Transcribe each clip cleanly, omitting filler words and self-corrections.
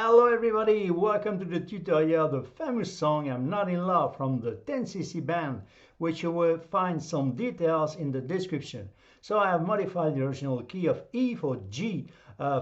Hello everybody, welcome to the tutorial of the famous song I'm Not in Love from the 10cc band, which you will find some details in the description. So I have modified the original key of E for G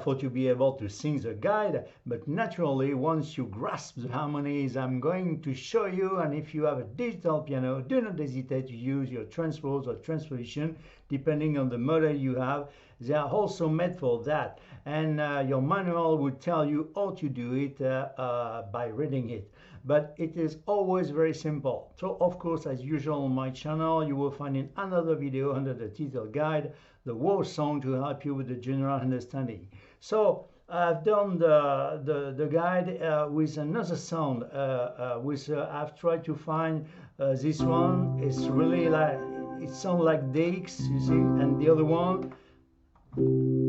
for to be able to sing the guide, but naturally once you grasp the harmonies I'm going to show you, and if you have a digital piano, do not hesitate to use your transpose or transposition depending on the model you have. They are also made for that, and your manual would tell you how to do it by reading it, but it is always very simple. So of course, as usual on my channel, you will find in another video under the title guide the whole song to help you with the general understanding. So I've done the guide with another sound. I've tried to find this one. It's really like, it sounds like DX, you see, and the other one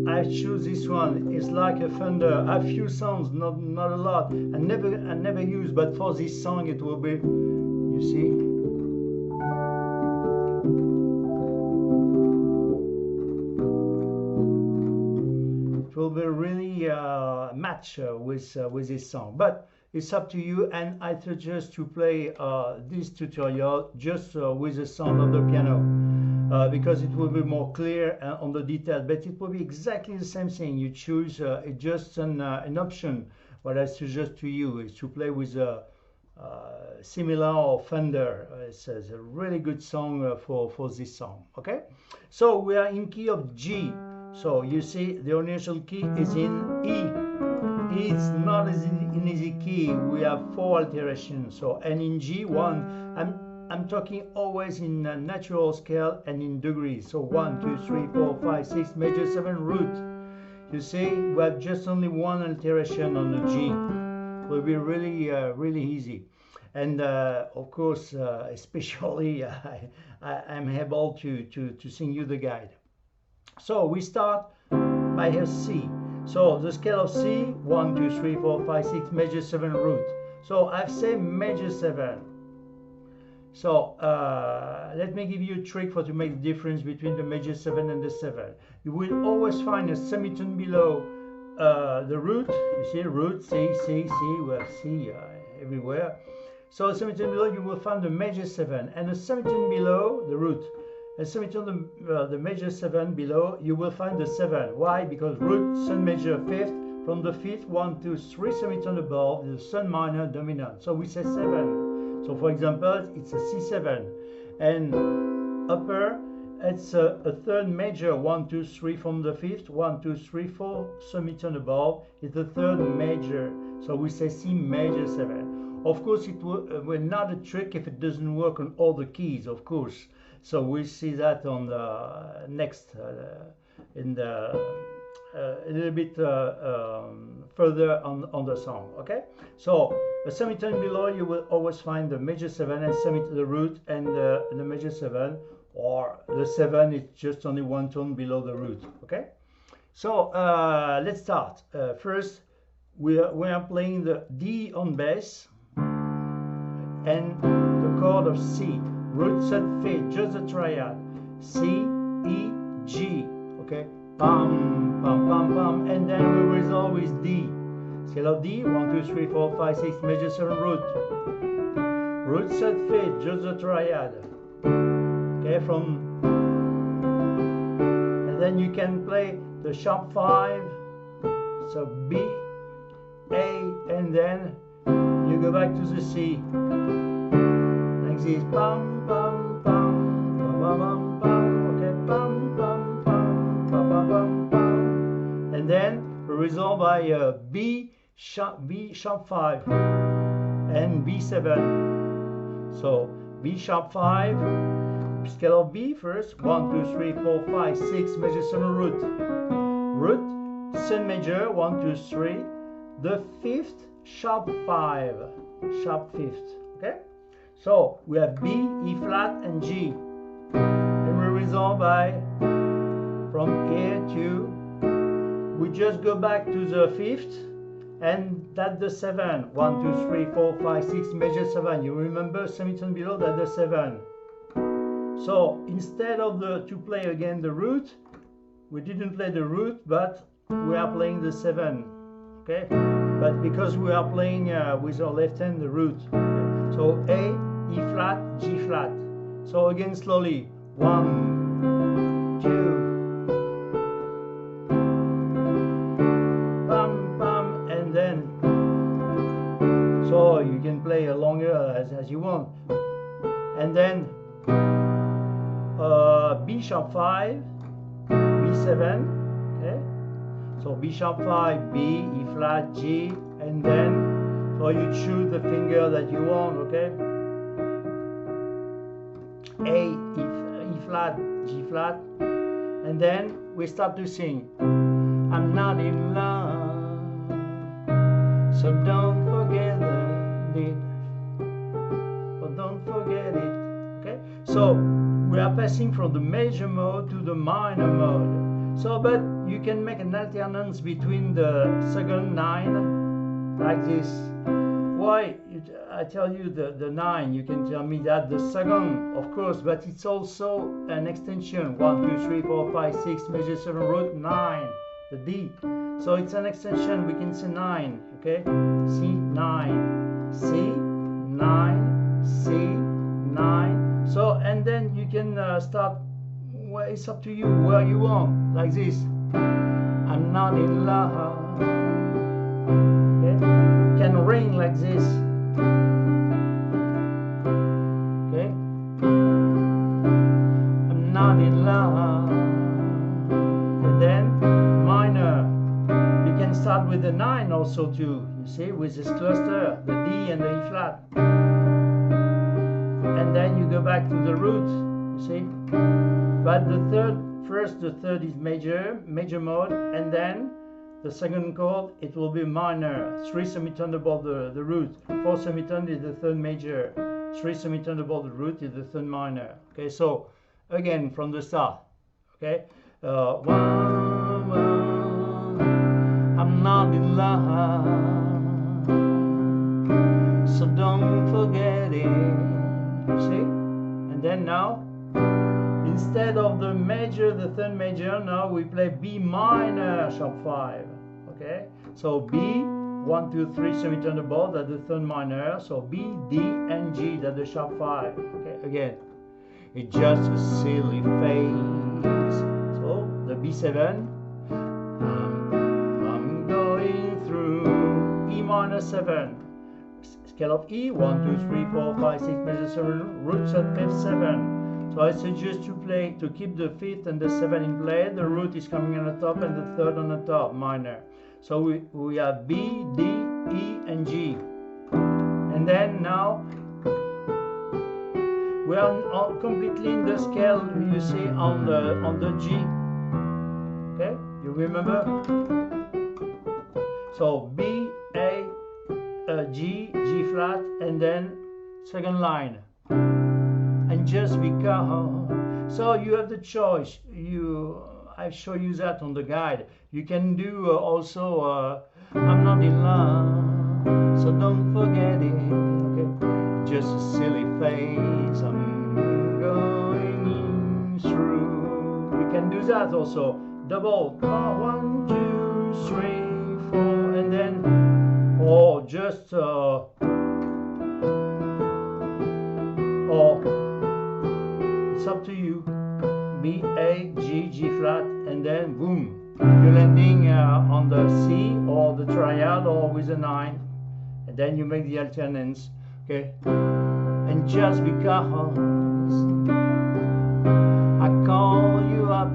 I choose this one. It's like a thunder. A few sounds, not a lot. I never use, but for this song it will be, you see. It will be really match with this song, but it's up to you. And I suggest to play this tutorial just with the sound of the piano. Because it will be more clear on the detail, but it will be exactly the same thing. You choose just an option. What I suggest to you is to play with a similar or Fender. It's a really good song for this song. Okay, so we are in key of G. So you see the initial key is in E. It's not an easy key. We have 4 alterations. So, and in G1, I'm talking always in natural scale and in degrees. So 1, 2, 3, 4, 5, 6, major 7 root. You see, we have just only 1 alteration on the G. It will be really easy. And of course, especially I'm able to sing you the guide. So we start by a C. So the scale of C, 1, 2, 3, 4, 5, 6, major 7 root. So I've said major 7. So let me give you a trick for to make the difference between the major 7 and the 7. You will always find a semitone below the root. You see root, C, C, C, we have C everywhere. So a semitone below you will find the major 7, and a semitone below the root. A semitone the major 7 below you will find the 7. Why? Because root, sun major 5th, from the 5th 1, 2, 3 semitone above the sun minor dominant. So we say 7. So for example, it's a C7, and upper, it's a 3rd major, 1, 2, 3 from the 5th, 1, 2, 3, 4 semitone above, it's the 3rd major. So we say C major 7. Of course, it will not a trick if it doesn't work on all the keys, of course. So we'll see that on the next, in the a little bit further on the song. Okay, so a semitone below you will always find the major 7 and semitone the root, and the major 7, or the 7 is just only 1 tone below the root. Okay, so let's start. First we are playing the D on bass and the chord of C, root, third, fifth, just a triad, C, E, G. Okay, pam, pam, pam, pam, and then we resolve with D. Scale of D, 1, 2, 3, 4, 5, 6, major 7 root. Root, third, fifth, just a triad. Okay, and then you can play the sharp 5, so B, A, and then you go back to the C. Like this, pam, pam, pam, pam, pam, pam, okay, pam, pam, pam, pam, pam, pam, pam. And then we resolve by B sharp 5 and B7. So B sharp 5, scale of B first, 1, 2, 3, 4, 5, 6, major 7 root. Root, sun major, 1, 2, 3, the 5th, sharp 5, sharp 5th. Okay? So we have B, E flat, and G. And we resolve by, from here to, we just go back to the 5th, and that's the 7. 1, 2, 3, 4, 5, 6, major 7. You remember semitone below, that's the 7. So instead of to play again the root, we didn't play the root, but we are playing the 7. okay? But because we are playing with our left hand the root, okay? So A, E flat, G flat. So again slowly, 1, 2, bam, bam, and then, so you can play longer as you want. And then B sharp 5, B7, okay? So B sharp 5, B, E flat, G, and then, so you choose the finger that you want, okay? A, E flat, G flat, and then we start to sing. I'm not in love, so don't forget it, but don't forget it, okay? So we are passing from the major mode to the minor mode. So, but you can make an alternance between the second 9 like this. Why? I tell you the 9, you can tell me that the second, of course, but it's also an extension. 1, 2, 3, 4, 5, 6, major 7, root 9, the D. So it's an extension, we can say 9, okay? C, 9, C, 9, C, 9. So, and then you can start, well, it's up to you where you want, like this. I'm not in love. Okay? Can ring like this. Okay? I'm not in love. And then minor. You can start with the 9 also too. You see, with this cluster, the D and the E flat. And then you go back to the root. You see? But the third is major mode, and then the second chord, it will be minor. 3 semitone above the root. 4 semitone is the third major. 3 semitone above the root is the third minor. Okay, so again from the start. Okay, 1, 1, I'm not in love, so don't forget it. You see, and then now. Instead of the major, the third major, now we play B minor sharp 5. Okay, so B, 1, 2, 3 semitone above, that's the third minor. So B, D, and G, that's the sharp 5. Okay, again, it's just a silly phase. So the B7, I'm going through E minor 7. Scale of E, 1, 2, 3, 4, 5, 6, major 7, roots at fifth 7. So I suggest to play, to keep the 5th and the 7th in play. The root is coming on the top and the 3rd on the top, minor. So we have B, D, E, and G. And then now we are completely in the scale, you see, on the G. Okay, you remember? So B, A, G, G flat, and then second line. And just because, so you have the choice. I show you that on the guide. You can do also I'm not in love, so don't forget it. Okay, just a silly phase I'm going through. You can do that also. Double 1, 2, 3, 4, and then, or just or it's up to you. B, A, G, G flat, and then boom, you're landing on the C or the triad or with a 9, and then you make the alternance. Okay, and just because I call you up,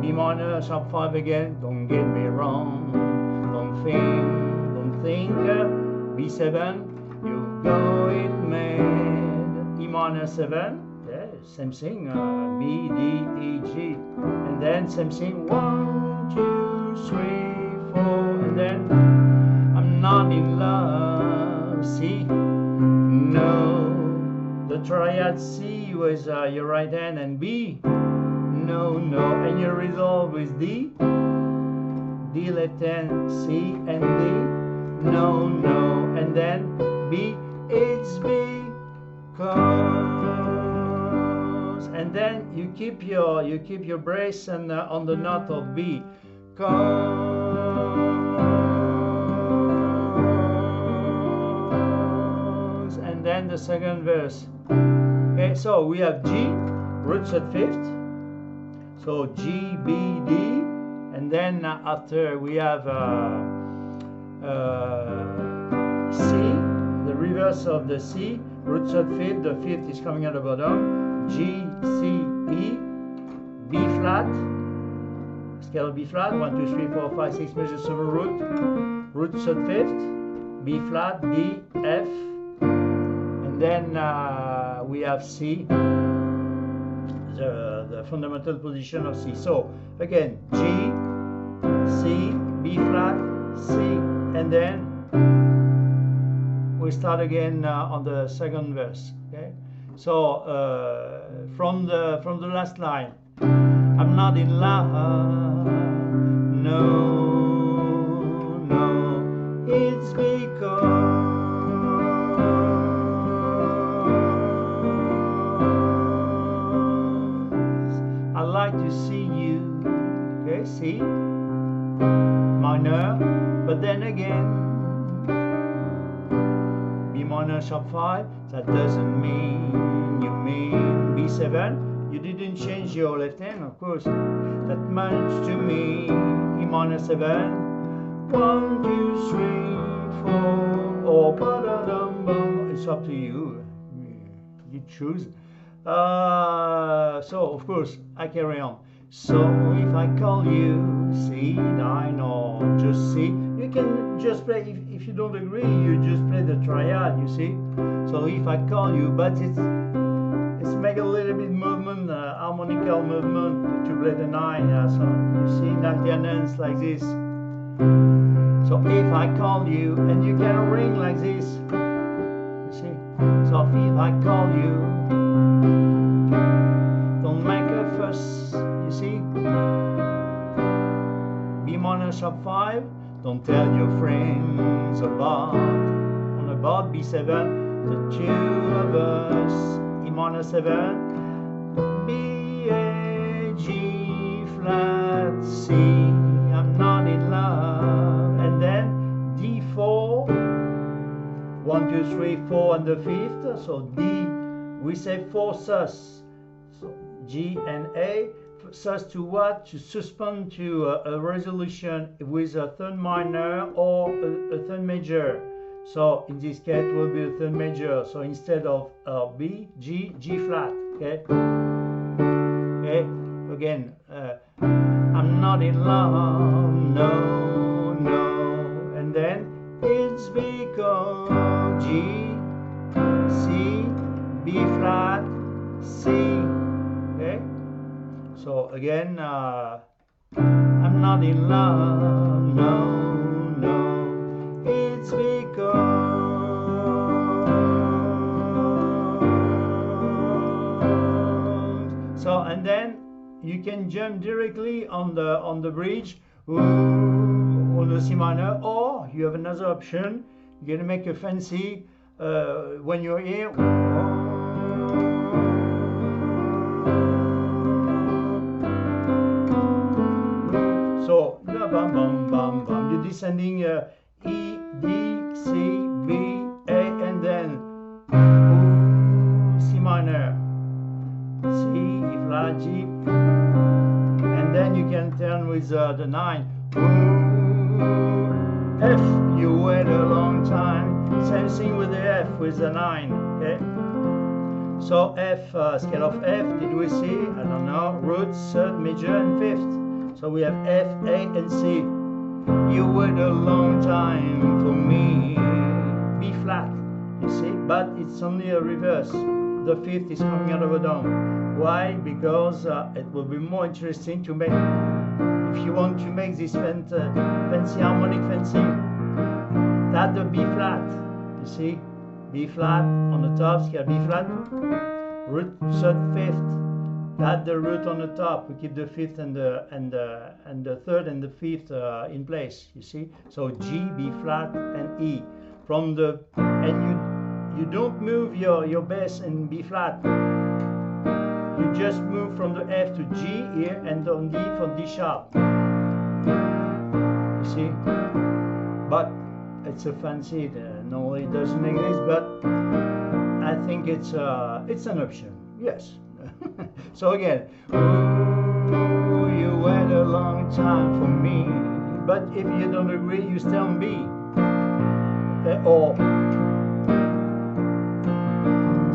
B minor sharp 5 again. Don't get me wrong. Don't think. B7. You go it mad. E minor 7. Yeah, same thing. B, D, E, G, and then same thing. 1, 2, 3, 4, and then I'm not in love. C. No. The triad C with your right hand, and B. No, and you resolve with D. D left hand, C and D. No, and then B. It's because, and then you keep your brace and on the note of B. Cause then the second verse. Okay, so we have G, root third fifth. So G, B, D, and then after we have C, the reverse of the C, root third fifth. The fifth is coming at the bottom. G, C, E, B flat, scale of B flat. 1, 2, 3, 4, 5, 6 measures of a root third fifth. B flat, D, F, and then we have C, the fundamental position of C. So again, G, C, B flat, C, and then we start again on the second verse. Okay, so from the last line, I'm not in love, no, it's because I like to see you. Okay, C minor, but then again B minor sharp 5, that doesn't mean you mean B7. You didn't change your left hand, of course, that much to me. E minor 7, 1, 2, 3, 4, or ba-da-dum-bum. It's up to you. You choose. So of course I carry on. So if I call you C9 or just C, you can just play. If you don't agree, you just play the triad. You see. So if I call you, but it's make a little bit movement, harmonical movement to play the 9. Yeah, so you see in alternance like this. So if I call you, and you can ring like this. You see. So if I call you, don't make a fuss. You see. B minor sharp 5. Don't tell your friends about B7. The two of us. E minor 7, B, A, G, flat, C, I'm not in love, and then D4, 1, 2, 3, 4 and the fifth, so D, we say 4 sus, so G and A, sus to what? To suspend to a resolution with a third minor or a third major. So in this case it will be a third major. So instead of B, G, G flat. Okay. Okay. Again, I'm not in love. No, no. And then it's because G, C, B flat, C. Okay. So again, I'm not in love. No. It's because so, and then you can jump directly on the bridge on the C minor, or you have another option. You're gonna make a fancy when you're here. So bam bam bam bam. You're descending. E, D, C, B, A, and then C minor, C, E flat, G, and then you can turn with the 9. F, you wait a long time. Same thing with the F with the 9. Okay. So F, scale of F, did we see? I don't know. Root, third, major, and fifth. So we have F, A, and C. You wait a long time for me. B flat, you see, but it's only a reverse. The fifth is coming out of a dome. Why? Because it will be more interesting to make, if you want to make this fancy harmonic fencing, that the B flat, you see, B flat on the top, scale B flat, root third fifth. Add the root on the top. We keep the fifth and the third and the fifth in place. You see. So G, B flat, and E. From the and you don't move your bass in B flat. You just move from the F to G here and on D for D sharp. You see. But it's a fancy. Normally it doesn't exist, but I think it's an option. Yes. So again, ooh, you wait a long time for me, but if you don't agree, you stay on B. Okay, or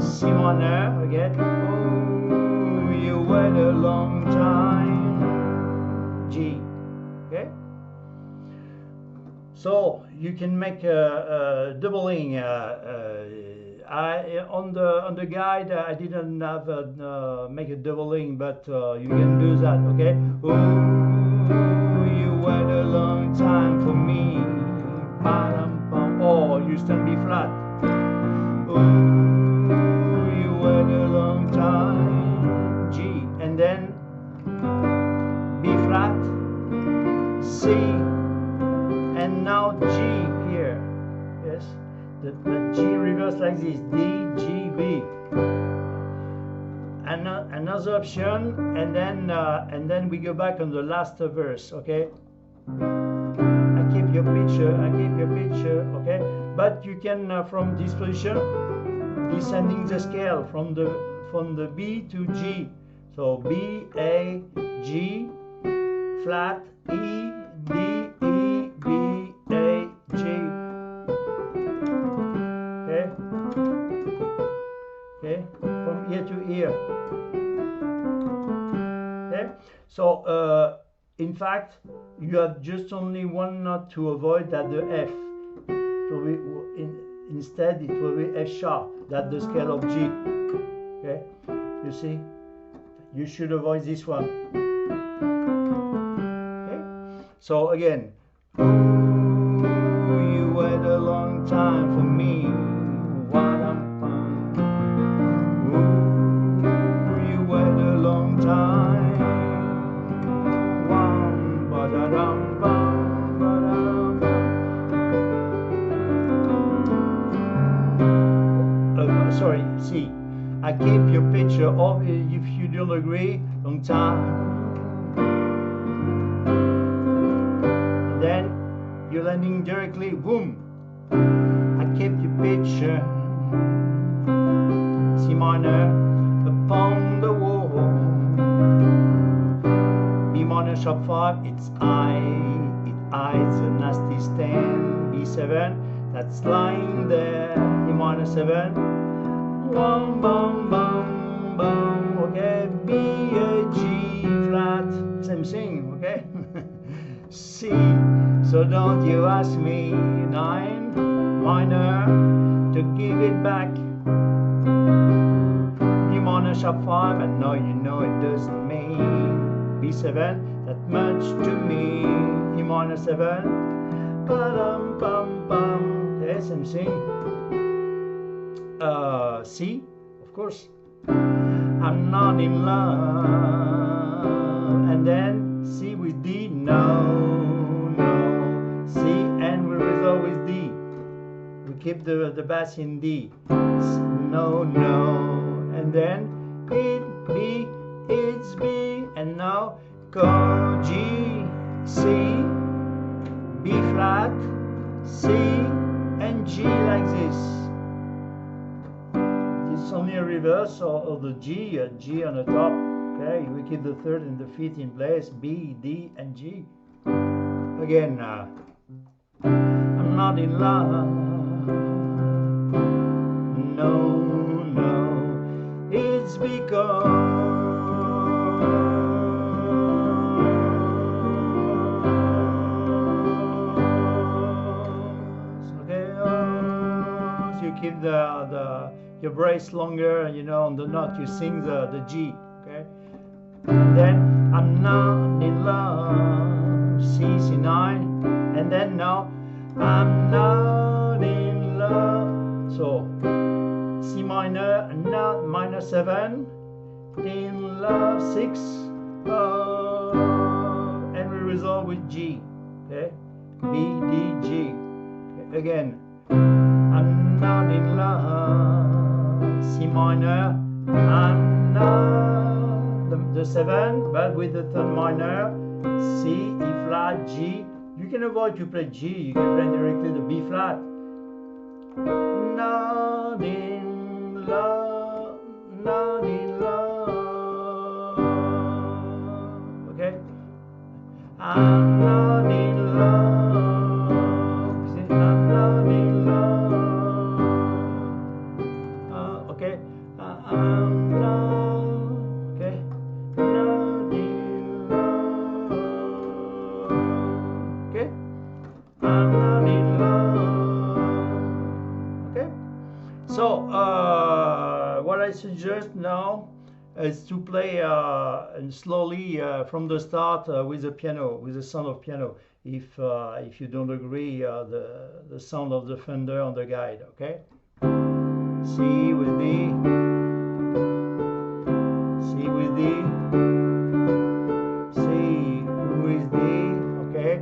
C minor again. Oh, you wait a long time. G. Okay. So you can make a doubling. On the guide I didn't have make a doubling, but you can do that. Okay. Oh, you wait a long time for me. Or you stand B flat. Oh, you wait a long time. G, and then B flat, C, and now G here. Yes, the G reverse like this. D, G, B. Another option, and then we go back on the last verse. Okay. I keep your picture. Okay, but you can from this position descending the scale from the B to G. So B, A, G, flat, E, D, E, B, A, G. Okay? Okay? From ear to ear. Okay? So, in fact, you have just only one note to avoid, that the F. Instead, it will be F sharp, that's the scale of G. Okay? You see? You should avoid this one. Okay? So again, ooh, you wait a long time for me. Ooh, you wait a long time. Sorry, see, I keep your picture off if you don't agree, long time. And then you're landing directly, boom. I keep your picture, C minor, upon the wall. B minor sharp 5, it's I, it hides a nasty stand. B7, that's lying there, E minor 7. Bum, bum, bum, bum, okay, B, A, G, flat, same thing, okay? C, so don't you ask me, 9, minor, to give it back. E minor sharp 5, and now you know it doesn't mean B7, that much to me, E minor 7, ba-dum, bum, bum, okay, same thing. C, of course, I'm not in love, and then C with D, no, C, and we resolve with D, we keep the bass in D, no, and then it's B, and now go G, C, B flat, C, and G like this. It's only a reverse of the G on the top. Okay, we keep the third and the fifth in place, B, D, and G. Again, I'm not in love. No, it's because you keep your brace longer, you know, on the note you sing the G, okay? And then I'm not in love, C9, and then now I'm not in love. So C minor, not minor 7, in love 6, and we resolve with G, okay? B, D, G. Okay, again, I'm not in love, C minor, I'm not the 7, but with the third minor, C, E flat, G. You can avoid to play G, you can play directly the B flat. Not in love, not in love. Okay? I'm not in love. See, I'm not in love. Okay? I'm not, okay? Not in love. Okay? I'm not in love. Okay? So, what I suggest now is to play and slowly from the start with the piano, with the sound of piano. If you don't agree, the sound of the Fender on the guide. Okay. C with D. C with D. C with D. Okay.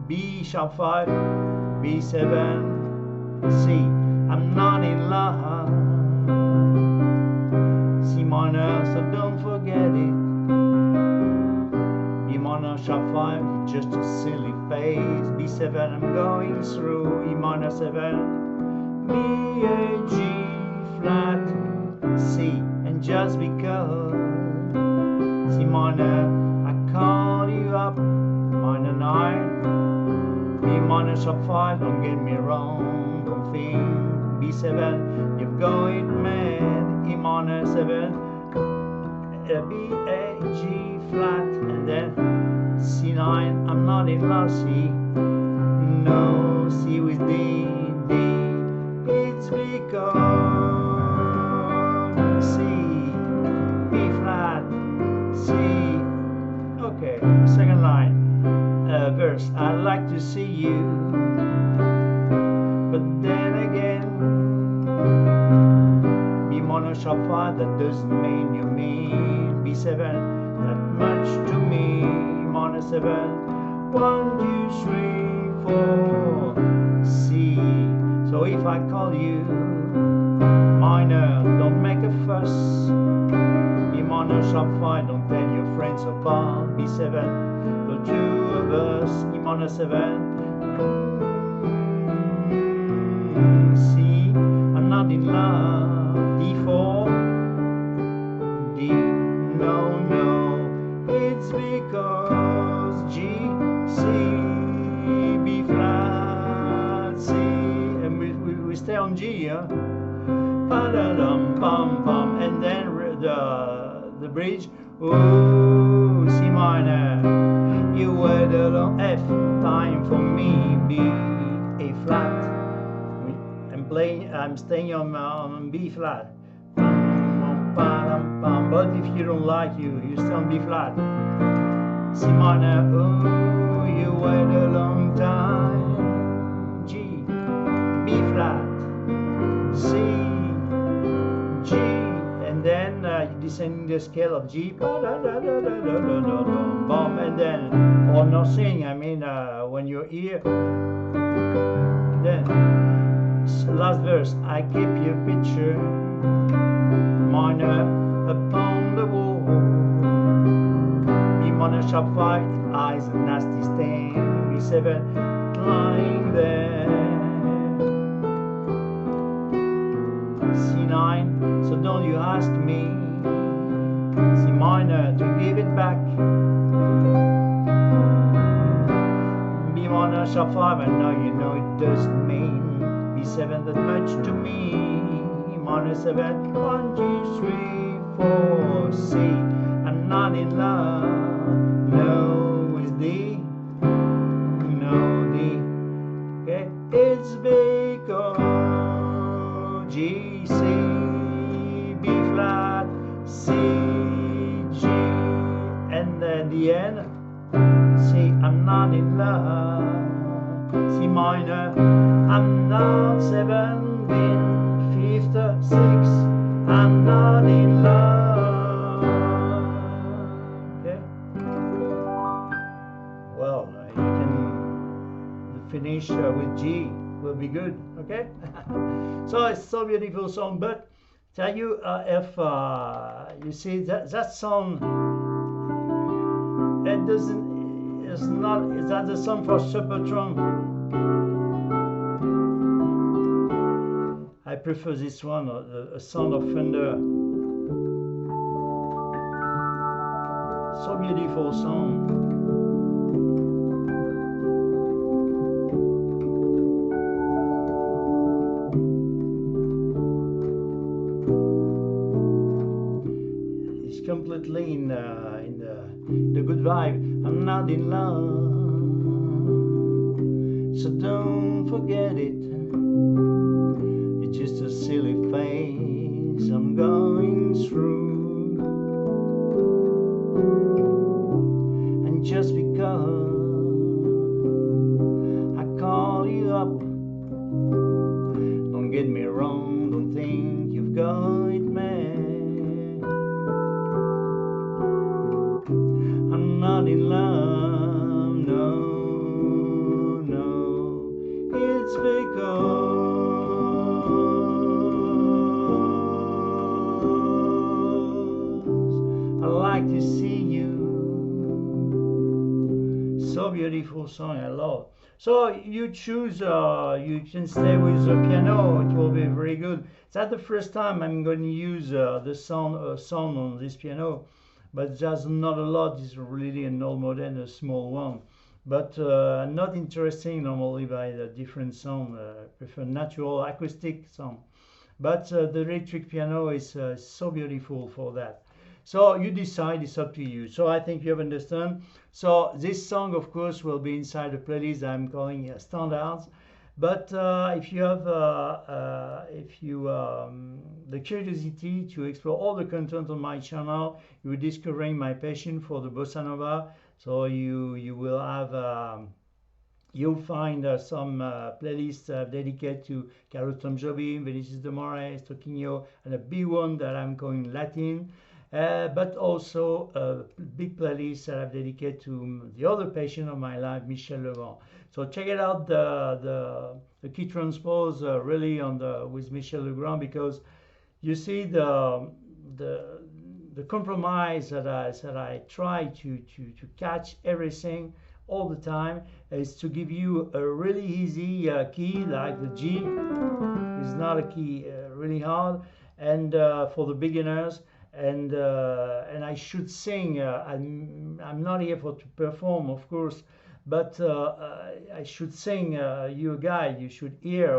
B sharp 5. B7. C. I'm not in love. C minor, so don't forget it. E minor sharp 5, just a silly phase. B7, I'm going through. E minor 7. B, A, G, flat, C. And just because C minor, I call you up. Minor 9. B minor sharp 5, don't get me wrong, don't think. B7, you're going mad. E minor 7, B, A, G, flat, and then C9, I'm not in love, C, no, C with D, D, it's because C, B flat, C, okay, second line, verse, I'd like to see you, but then again, B minor sharp 5, that doesn't mean you mean B7, that much to me. Minor 7, 1, 2, 3, 4, C. So if I call you minor, don't make a fuss. B minor sharp 5, don't tell your friends apart. B7, the two of us. E minor 7, C. I'm not in love. D4, D, no, no, it's because G, C, B flat, C, and we stay on G, yeah? Ba-da-dum, bum, bum, and then the bridge, ooh, C minor, you waited on F, time for me, B, A flat. I'm staying on B flat. But if you don't like you stay on B flat. C minor, oh, you wait a long time. G, B flat, C, G, and then you descending the scale of G, and then, or nothing, I mean, when you're here, then, last verse, I keep your picture, minor, upon the wall. B minor sharp 5, eyes a nasty stain. B7, lying there. C9, so don't you ask me. C minor, to give it back. B minor sharp 5, I know you know it doesn't mean B7 that much to me. Minor 7, 1, 2, 3, 4, C. I'm not in love. No is D. No D. Okay, it's because G, C, B flat, C, G, and then the end. C. I'm not in love. C minor. I'm not 7 in 5th, 6. I'm not in love. Okay. Well, you can finish with G. Will be good. Okay. So it's so beautiful song, but tell you if you see that song, it doesn't. It's not. It's not the song for Supertramp. I prefer this one, a sound of thunder. So beautiful song. It's completely in the good vibe. I'm not in love, so don't forget it. It's just a silly phase I'm going through, and just because I call you up, don't get me wrong, don't think you've got it, man. I'm not in love, no, no. It's because I like to see you. So beautiful song, I love. So you choose, you can stay with the piano, it will be very good. That's the first time I'm going to use the sound on this piano, but there's not a lot. It's really an old model, a small one. But not interesting normally by the different sound. I prefer natural acoustic sound. But the electric piano is so beautiful for that. So you decide, it's up to you. So I think you have understand. So this song, of course, will be inside the playlist I'm calling standards. But if you have the curiosity to explore all the content on my channel, you're discovering my passion for the bossa nova. So you will have you'll find some playlists dedicated to Carlos Tom Jobim, Vinicius de Moraes, Toquinho, and a big one that I'm calling Latin. But also a big playlist that I've dedicated to the other patient of my life, Michel Legrand. So check it out, the key transpose really on with Michel Legrand, because you see the compromise that I try to catch everything all the time is to give you a really easy key like the G. It's not a key really hard, and for the beginners. And I should sing. I'm not here to perform, of course, but I should sing you a guide. You should hear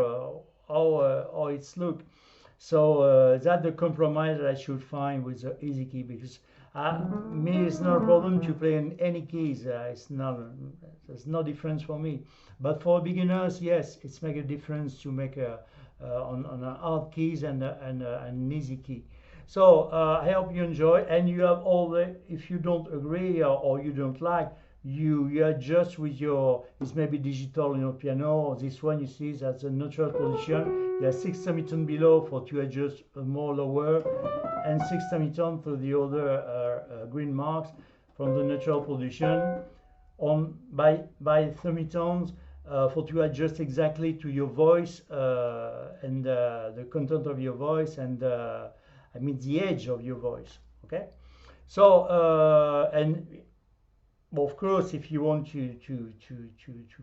how it's look. So that's the compromise that I should find with the easy key, because me it's not a problem to play in any keys. It's not there's no difference for me. But for beginners, yes, it's make a difference to make on hard keys and an easy key. So I hope you enjoy, and you have all the, if you don't agree or you don't like, you adjust with your, it's maybe digital, piano. This one you see that's a neutral position. You have 6 semitone below for to adjust more lower, and 6 semitone for the other green marks from the neutral position on by semitones for to adjust exactly to your voice and the content of your voice and I mean the edge of your voice. Okay, so and of course, if you want to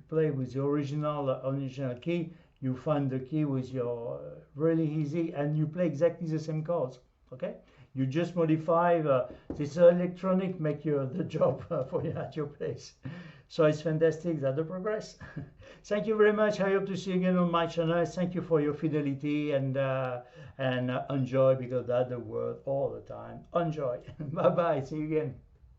play with the original key, you find the key with your really easy, and you play exactly the same chords. Okay, you just modify this electronic, make the job for you at your place. So it's fantastic that the progress. Thank you very much. I hope to see you again on my channel. Thank you for your fidelity and enjoy, because that's the word all the time. Enjoy. Bye bye. See you again.